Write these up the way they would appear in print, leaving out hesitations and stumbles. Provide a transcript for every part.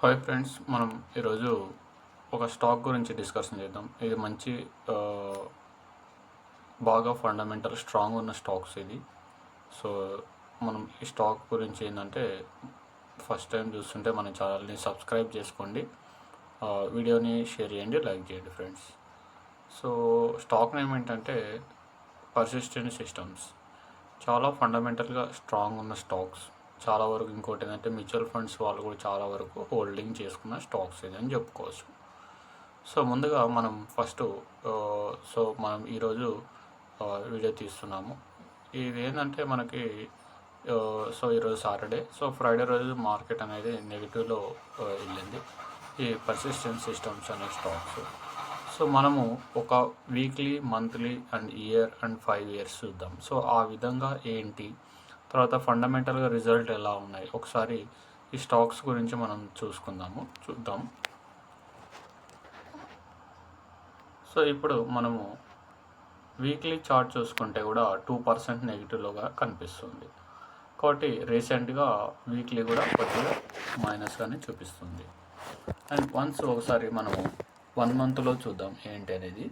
Hi friends, మనం ఈరోజు ఒక స్టాక్ గురించి డిస్కషన్ చేద్దాం. ఇది మంచి బాగా ఫండమెంటల్ స్ట్రాంగ్ ఉన్న స్టాక్స్ ఇది. సో మనం ఈ స్టాక్ గురించి ఏంటంటే, ఫస్ట్ టైం చూస్తుంటే మన ఛానల్ని సబ్స్క్రైబ్ చేసుకోండి, వీడియోని షేర్ చేయండి, లైక్ చేయండి ఫ్రెండ్స్. సో స్టాక్ నేమ్ ఏంటంటే పర్సిస్టెంట్ సిస్టమ్స్. చాలా ఫండమెంటల్గా స్ట్రాంగ్ ఉన్న స్టాక్స్. చాలా వరకు ఇంకోటి ఏంటంటే మ్యూచువల్ ఫండ్స్ వాళ్ళు కూడా చాలా వరకు హోల్డింగ్ చేసుకున్న స్టాక్స్ ఇది అని చెప్పుకోవచ్చు. సో ముందుగా మనం ఫస్ట్ మనం ఈరోజు వీడియో తీస్తున్నాము. ఇది ఏంటంటే మనకి ఈరోజు సాటర్డే. సో ఫ్రైడే రోజు మార్కెట్ అనేది నెగిటివ్లో వెళ్ళింది ఈ పర్సిస్టెంట్ సిస్టమ్స్ అనే స్టాక్స్. సో మనము ఒక weekly, monthly and year and 5 years చూద్దాం. సో ఆ విధంగా ఏంటి, తర్వాత ఫండమెంటల్గా రిజల్ట్ ఎలా ఉన్నాయి, ఒకసారి ఈ స్టాక్స్ గురించి మనం చూద్దాం. సో ఇప్పుడు మనము వీక్లీ చార్ట్ చూసుకుంటే కూడా 2% నెగిటివ్లోగా కనిపిస్తుంది. కాబట్టి రీసెంట్గా వీక్లీ కూడా కొద్దిగా మైనస్గానే చూపిస్తుంది. అండ్ వన్స్ ఒకసారి మనము 1 monthలో చూద్దాం ఏంటి అనేది.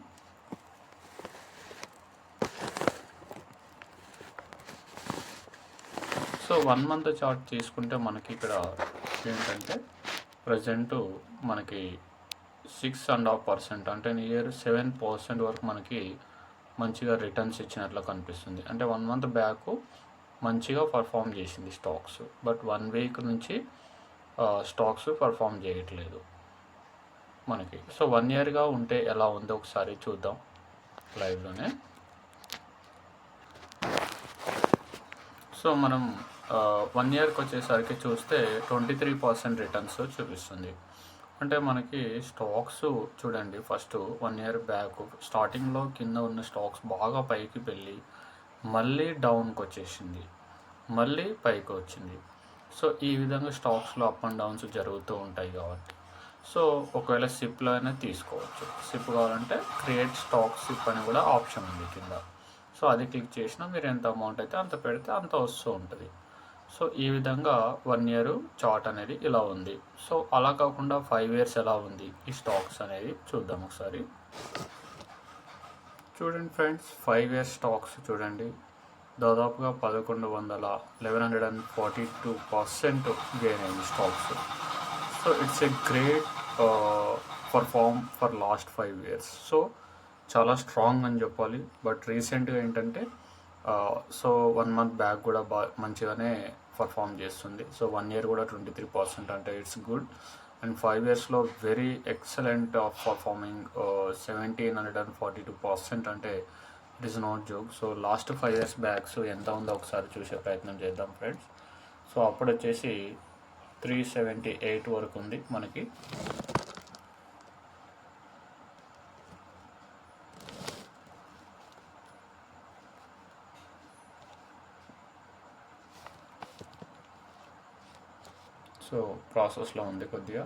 సో 1 month చార్ట్ తీసుకుంటే మనకి ఇక్కడ ఏంటంటే ప్రజెంట్ మనకి 6.5% అంటే నియర్ 7% వరకు మనకి మంచిగా రిటర్న్స్ ఇచ్చినట్లు కనిపిస్తుంది. అంటే 1 month బ్యాక్ మంచిగా పర్ఫామ్ చేసింది స్టాక్స్, బట్ 1 week నుంచి స్టాక్స్ పర్ఫామ్ చేయట్లేదు మనకి. సో 1 yearగా ఉంటే ఎలా ఉందో ఒకసారి చూద్దాం లైవ్లోనే. సో మనం 1 yearకి వచ్చేసరికి చూస్తే 23% రిటర్న్స్ చూపిస్తుంది. అంటే మనకి స్టాక్స్ చూడండి, ఫస్ట్ 1 year బ్యాక్ స్టార్టింగ్లో కింద ఉన్న స్టాక్స్ బాగా పైకి వెళ్ళి మళ్ళీ డౌన్కి వచ్చేసింది, మళ్ళీ పైకి వచ్చింది. సో ఈ విధంగా స్టాక్స్లో అప్ అండ్ డౌన్స్ జరుగుతూ ఉంటాయి కాబట్టి సో ఒకవేళ సిప్లో అయినా తీసుకోవచ్చు. సిప్ కావాలంటే క్రియేట్ స్టాక్ సిప్ అని కూడా ఆప్షన్ ఉంది కింద. సో అది క్లిక్ చేసినా మీరు ఎంత అమౌంట్ అయితే అంత పెడితే అంత వస్తూ ఉంటుంది. సో ఈ విధంగా 1 year చార్ట్ అనేది ఇలా ఉంది. సో అలా కాకుండా 5 years ఎలా ఉంది ఈ స్టాక్స్ అనేది చూద్దాం ఒకసారి. చూడండి ఫ్రెండ్స్, 5 years స్టాక్స్ చూడండి, దాదాపుగా 1142% గెయిన్ అయింది stocks. So it's a great perform for last 5 years. So చాలా స్ట్రాంగ్ అని చెప్పాలి. బట్ రీసెంట్గా ఏంటంటే 1 month బ్యాక్ కూడా మంచిగానే పర్ఫామ్ చేస్తుంది. సో 1 year కూడా 23% అంటే ఇట్స్ గుడ్. అండ్ 5 yearsలో వెరీ ఎక్సలెంట్ ఆఫ్ పర్ఫార్మింగ్ 1742% అంటే it is not joke. So last 5 years back ఎంత ఉందో ఒకసారి చూసే ప్రయత్నం చేద్దాం ఫ్రెండ్స్. సో అప్పుడు వచ్చేసి 378 వరకు ఉంది మనకి. సో ప్రాసెస్లో ఉంది కొద్దిగా.